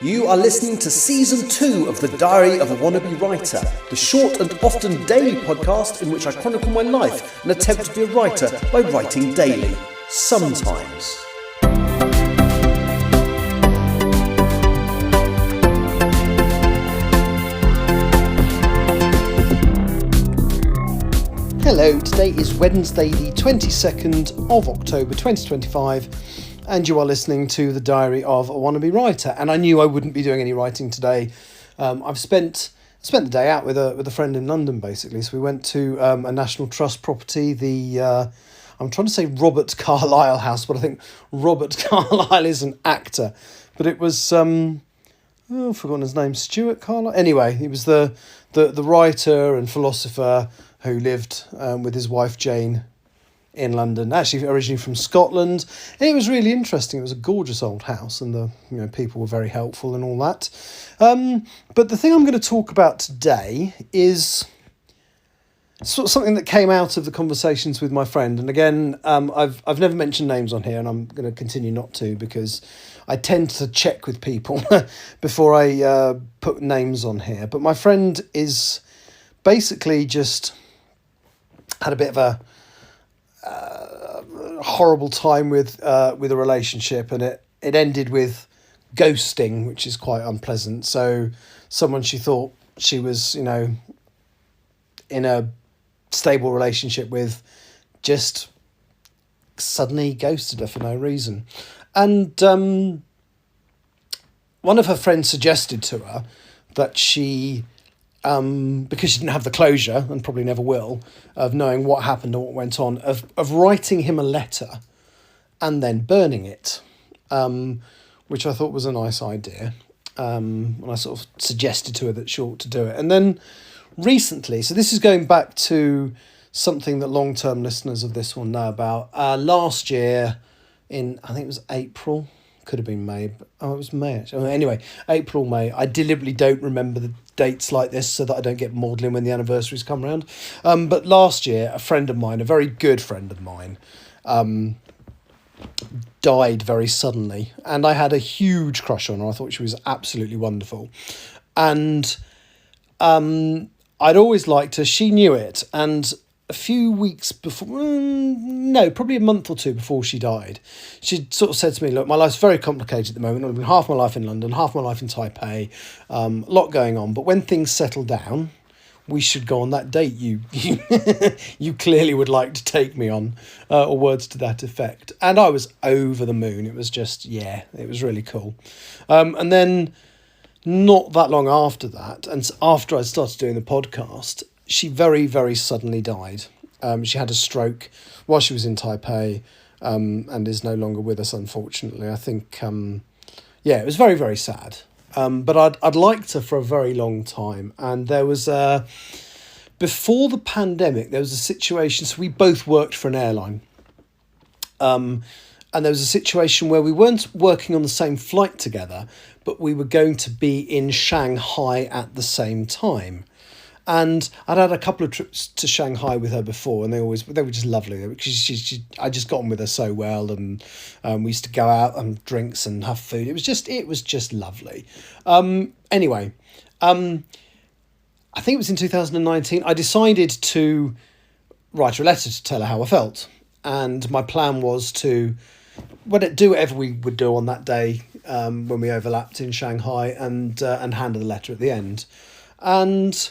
You are listening to Season 2 of The Diary of a Wannabe Writer, the short and often daily podcast in which I chronicle my life and attempt to be a writer by writing daily. Sometimes. Hello, today is Wednesday the 22nd of October 2025 and you are listening to The Diary of a Wannabe Writer, and I knew I wouldn't be doing any writing today. I've spent the day out with a friend in London basically, so we went to a National Trust property, I'm trying to say Robert Carlyle House, but I think Robert Carlyle is an actor, but it was I've forgotten his name, Stuart Carlyle. Anyway, he was the writer and philosopher who lived with his wife Jane in London, actually originally from Scotland. And it was really interesting. It was a gorgeous old house, and the people were very helpful and all that. But the thing I'm going to talk about today is sort of something that came out of the conversations with my friend. And again, I've never mentioned names on here, and I'm going to continue not to, because I tend to check with people before I put names on here. But my friend is basically just had a bit of a horrible time with a relationship, and it ended with ghosting, which is quite unpleasant. So someone she thought she was in a stable relationship with just suddenly ghosted her for no reason. And one of her friends suggested to her that she, because she didn't have the closure, and probably never will, of knowing what happened and what went on, of writing him a letter and then burning it, which I thought was a nice idea. And I sort of suggested to her that she ought to do it. And then recently, so this is going back to something that long-term listeners of this will know about. Last year, in, I think it was April, could have been May, but, it was May actually. Anyway, April, May. I deliberately don't remember the dates like this so that I don't get maudlin when the anniversaries come around. But last year, a friend of mine, a very good friend of mine, died very suddenly, and I had a huge crush on her. I thought she was absolutely wonderful, and I'd always liked her. She knew it, and a few weeks before, probably a month or two before she died, she sort of said to me, look, my life's very complicated at the moment. I've been half my life in London, half my life in Taipei, a lot going on, but when things settle down, we should go on that date you clearly would like to take me on, or words to that effect. And I was over the moon. It was just, it was really cool. And then not that long after that, and after I started doing the podcast, she very, very suddenly died. She had a stroke while she was in Taipei, and is no longer with us, unfortunately. I think, it was very, very sad. But I'd liked her for a very long time. And there was before the pandemic, there was a situation. So we both worked for an airline. And there was a situation where we weren't working on the same flight together, but we were going to be in Shanghai at the same time. And I'd had a couple of trips to Shanghai with her before, and they were just lovely. Because I just got on with her so well, and we used to go out and drinks and have food. It was just lovely. Anyway, I think it was in 2019. I decided to write her a letter to tell her how I felt, and my plan was to do whatever we would do on that day when we overlapped in Shanghai, and hand her the letter at the end, and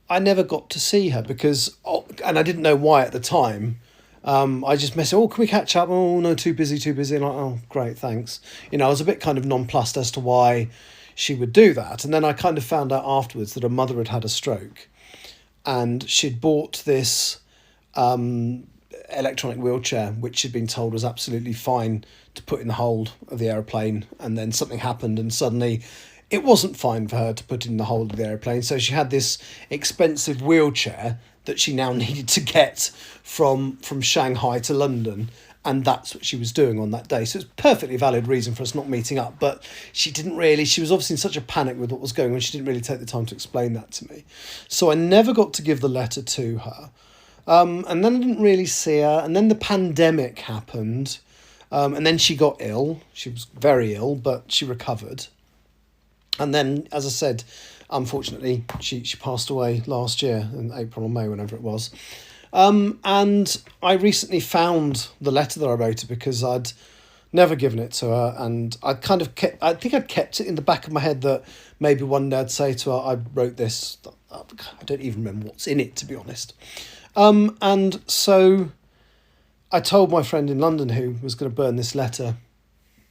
I never got to see her because, and I didn't know why at the time. I just messaged, can we catch up? Oh, no, too busy. And like, oh, great, thanks. I was a bit kind of nonplussed as to why she would do that. And then I kind of found out afterwards that her mother had a stroke, and she'd bought this electronic wheelchair, which she'd been told was absolutely fine to put in the hold of the aeroplane. And then something happened, and suddenly it wasn't fine for her to put in the hold of the aeroplane. So she had this expensive wheelchair that she now needed to get from Shanghai to London. And that's what she was doing on that day. So it's a perfectly valid reason for us not meeting up. But she was obviously in such a panic with what was going on. She didn't really take the time to explain that to me. So I never got to give the letter to her. And then I didn't really see her. And then the pandemic happened. And then she got ill. She was very ill, but she recovered. And then, as I said, unfortunately, she passed away last year in April or May, whenever it was. And I recently found the letter that I wrote her because I'd never given it to her, and I think I'd kept it in the back of my head that maybe one day I'd say to her, I wrote this. I don't even remember what's in it, to be honest. And so I told my friend in London who was going to burn this letter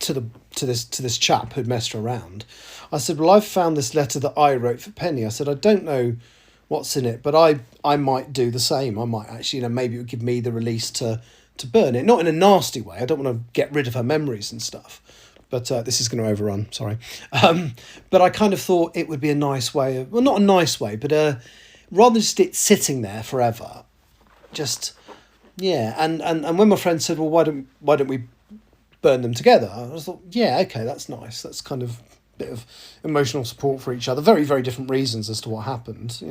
to this chap who'd messed her around. I said, well, I've found this letter that I wrote for Penny. I said, I don't know what's in it, but I might do the same. I might actually, maybe it would give me the release to burn it. Not in a nasty way. I don't want to get rid of her memories and stuff. But this is going to overrun, sorry. But I kind of thought it would be a nice way of, well, not a nice way, but rather than just it sitting there forever, just, yeah. And when my friend said, well, why don't we burn them together? I thought, yeah, okay, that's nice. That's kind of bit of emotional support for each other. Very, very different reasons as to what happened,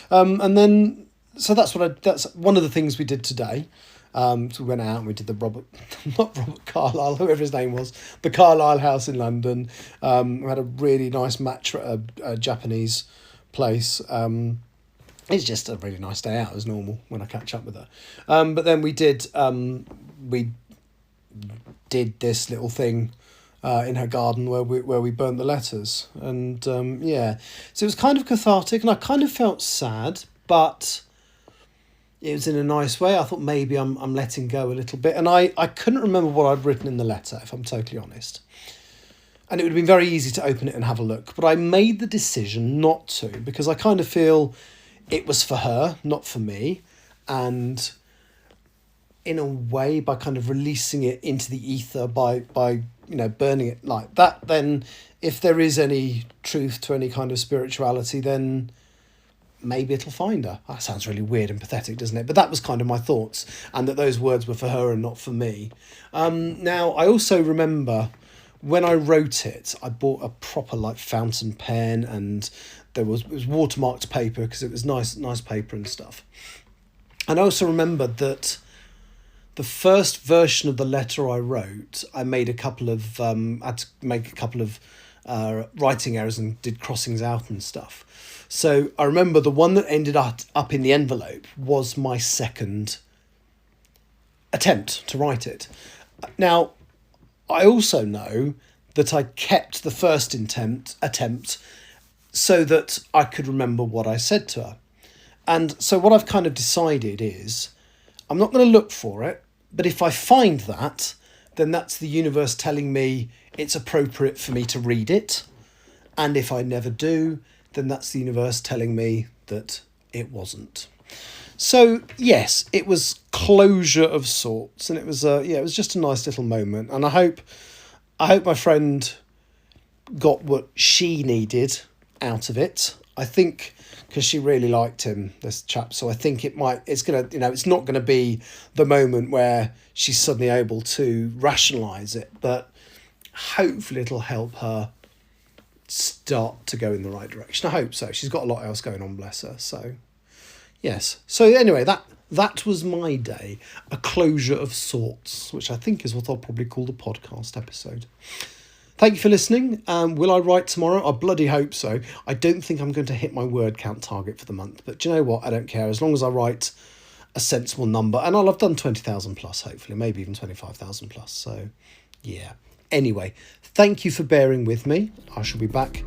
And then, so that's one of the things we did today. So we went out and we did the not Robert Carlyle, whoever his name was, the Carlyle House in London. We had a really nice match at a Japanese place. It's just a really nice day out as normal when I catch up with her. But then we did this little thing in her garden where we burnt the letters, and so it was kind of cathartic, and I kind of felt sad, but it was in a nice way. I thought maybe I'm letting go a little bit, and I couldn't remember what I'd written in the letter, if I'm totally honest. And it would have been very easy to open it and have a look, but I made the decision not to, because I kind of feel it was for her, not for me, and in a way, by kind of releasing it into the ether, by burning it like that, then if there is any truth to any kind of spirituality, then maybe it'll find her. That sounds really weird and pathetic, doesn't it? But that was kind of my thoughts, and that those words were for her and not for me. Now, I also remember when I wrote it, I bought a proper fountain pen, and it was watermarked paper because it was nice paper and stuff. And I also remembered that the first version of the letter I wrote, I made a couple of had to make a couple of writing errors and did crossings out and stuff. So I remember the one that ended up in the envelope was my second attempt to write it. Now, I also know that I kept the first attempt so that I could remember what I said to her. And so what I've kind of decided is I'm not going to look for it, but if I find that, then that's the universe telling me it's appropriate for me to read it. And if I never do, then that's the universe telling me that it wasn't. So yes, it was closure of sorts, and it was it was just a nice little moment. And I hope my friend got what she needed out of it. I think because she really liked him, this chap. So I think it's not gonna be the moment where she's suddenly able to rationalise it, but hopefully it'll help her start to go in the right direction. I hope so. She's got a lot else going on, bless her. So yes. So anyway, that was my day, a closure of sorts, which I think is what I'll probably call the podcast episode. Thank you for listening. Will I write tomorrow? I bloody hope so. I don't think I'm going to hit my word count target for the month, but do you know what? I don't care, as long as I write a sensible number, and I'll have done 20,000 plus, hopefully, maybe even 25,000 plus. So yeah. Anyway, thank you for bearing with me. I shall be back.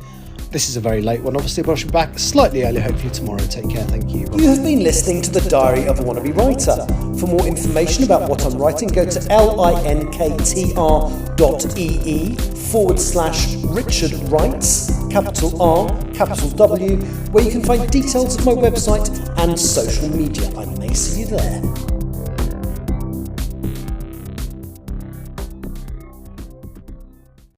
This is a very late one, obviously, but I shall be back slightly early, hopefully tomorrow. Take care, thank you. You have been listening to The Diary of a Wannabe Writer. For more information about what I'm writing, go to linktr.ee/Richard Writes, capital R, capital W, where you can find details of my website and social media. I may see you there.